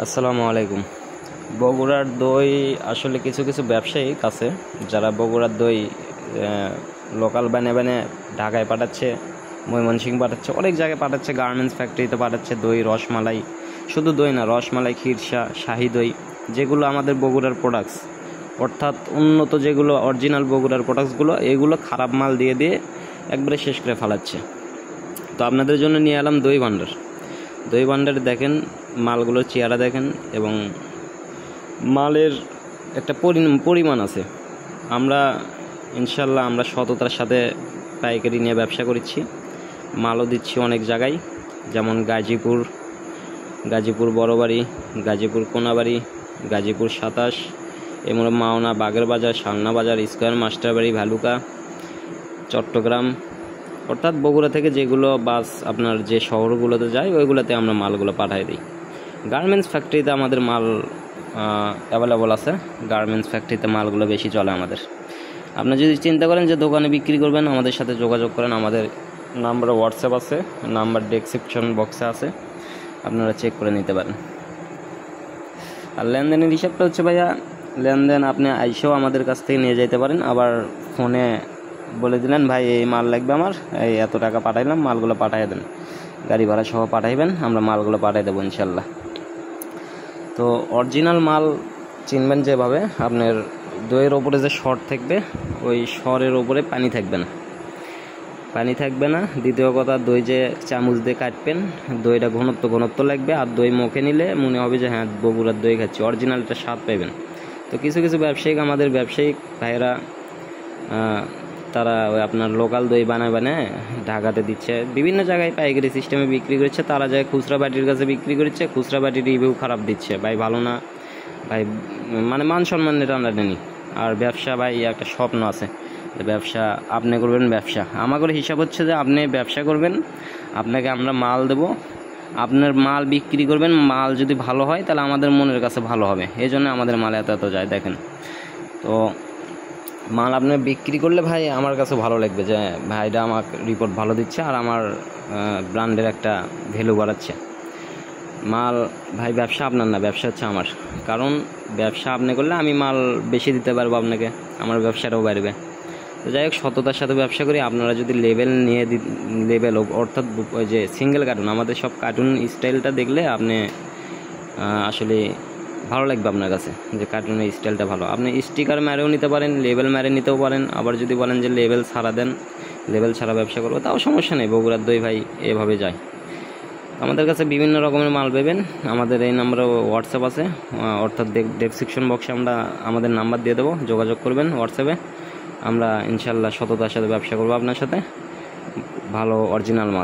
আসসালামু আলাইকুম। বগুড়ার দই আসলে কিছু কিছু ব্যবসায়িক আছে যারা বগুড়ার দই লোকাল বানিয়ে ঢাকায় পাঠাচ্ছে, ময়মনসিংহ পাঠাচ্ছে, অনেক জায়গায় পাঠাচ্ছে, গার্মেন্টস ফ্যাক্টরিতে পাঠাচ্ছে। দই, রসমালাই, শুধু দই না, রসমালাই, ক্ষীরসা, শাহি দই, যেগুলো আমাদের বগুড়ার প্রোডাক্টস, অর্থাৎ উন্নত যেগুলো অরিজিনাল বগুড়ার প্রোডাক্টসগুলো, এগুলো খারাপ মাল দিয়ে দিয়ে একবারে শেষ করে ফেলাচ্ছে। তো আপনাদের জন্য নিয়ে এলাম দই ভাণ্ডার। দই ভাণ্ডারে দেখেন মালগুলোর চেহারা দেখেন, এবং মালের একটা পরিমাণ আছে। আমরা ইনশাল্লাহ আমরা সততার সাথে পাইকারি নিয়ে ব্যবসা করছি। মালও দিচ্ছি অনেক জায়গায়, যেমন গাজীপুর বড়বাড়ি, গাজীপুর কোনাবাড়ি, গাজীপুর 27, এমন মাওনা, বাগের বাজার, শালনা বাজার, স্কয়ার, মাস্টারবাড়ি, ভালুকা, চট্টগ্রাম, অর্থাৎ বগুড়া থেকে যেগুলো বাস আপনার যে শহরগুলোতে যায় ওইগুলোতে আমরা মালগুলো পাঠিয়ে দিই। গার্মেন্টস ফ্যাক্টরিতে আমাদের মাল অ্যাভেলেবল আছে। গার্মেন্টস ফ্যাক্টরিতে মালগুলো বেশি চলে আমাদের। আপনি যদি চিন্তা করেন যে দোকানে বিক্রি করবেন, আমাদের সাথে যোগাযোগ করেন। আমাদের নাম্বার হোয়াটসঅ্যাপ আছে, নাম্বার ডেসক্রিপশন বক্সে আছে, আপনারা চেক করে নিতে পারেন। আর লেনদেনের হিসাবটা হচ্ছে ভাইয়া, লেনদেন আপনি আইসেও আমাদের কাছ থেকে নিয়ে যেতে পারেন। আবার ফোনে বলে দিলেন ভাই এই মাল লাগবে আমার, এই এত টাকা পাঠাইলাম, মালগুলো পাঠিয়ে দেন, গাড়ি ভাড়া সহ পাঠাইবেন, আমরা মালগুলো পাঠিয়ে দেবো ইনশাল্লাহ। তো অরিজিনাল মাল চিনবেন যেভাবে, আপনার দইয়ের ওপরে যে সর থাকবে ওই সরের ওপরে পানি থাকবে না। দ্বিতীয় কথা, দই যে চামচ দিয়ে কাটবেন, দইটা ঘনত্ব লাগবে। আর দই মুখে নিলে মনে হবে যে হ্যাঁ বগুড়ার দই খাচ্ছি, অরিজিনালটা স্বাদ পাবেন। তো কিছু ব্যবসায়িক, আমাদের ব্যবসায়িক ভাইয়েরা তারা ওই আপনার লোকাল দই বানায় ঢাকাতে দিচ্ছে, বিভিন্ন জায়গায় পাইকারি সিস্টেমে বিক্রি করছে। তারা যায় খুচরা বাটির কাছে বিক্রি করছে, খুচরা বাটির রিভিউ খারাপ দিচ্ছে, ভাই ভালো না ভাই, মানে মান সম্মানের টানাটানি। আর ব্যবসা ভাই একটা স্বপ্ন আছে, ব্যবসা আপনি করবেন। ব্যবসা আমাদের হিসাব হচ্ছে যে আপনি ব্যবসা করবেন, আপনাকে আমরা মাল দেব, আপনার মাল বিক্রি করবেন। মাল যদি ভালো হয় তাহলে আমাদের মনের কাছে ভালো হবে, এই জন্য আমাদের মাল এত যায় দেখেন। তো মাল আপনি বিক্রি করলে ভাই আমার কাছে ভালো লাগবে যে ভাইটা আমার রিপোর্ট ভালো দিচ্ছে আর আমার ব্র্যান্ডের একটা ভ্যালু বাড়াচ্ছে। মাল ভাই ব্যবসা আপনার না, ব্যবসা হচ্ছে আমার। কারণ ব্যবসা আপনি করলে আমি মাল বেশি দিতে পারবো আপনাকে, আমার ব্যবসাটাও বাড়বে। তো যাই হোক, সততার সাথে ব্যবসা করি। আপনারা যদি লেবেল অর্থাৎ ওই যে সিঙ্গেল কার্টুন, আমাদের সব কার্টুন স্টাইলটা দেখলে আপনি আসলে ভালো লাগবে আপনার কাছে, যে কার্টুনের স্টাইলটা ভালো। আপনি স্টিকার মেরেও নিতে পারেন, লেবেল মেরে নিতেও পারেন। আবার যদি বলেন যে লেবেল ছাড়া দেন, লেবেল ছাড়া ব্যবসা করবো, তাও সমস্যা নেই। বগুড়ার দই ভাই এভাবে যায়। আমাদের কাছে বিভিন্ন রকমের মাল পাবেন। আমাদের এই নাম্বারে হোয়াটসঅ্যাপ আছে, অর্থাৎ ডেসক্রিপশন বক্সে আমরা আমাদের নাম্বার দিয়ে দেবো, যোগাযোগ করবেন হোয়াটসঅ্যাপে। আমরা ইনশাল্লাহ সততার সাথে ব্যবসা করবো আপনার সাথে, ভালো অরিজিনাল মাল।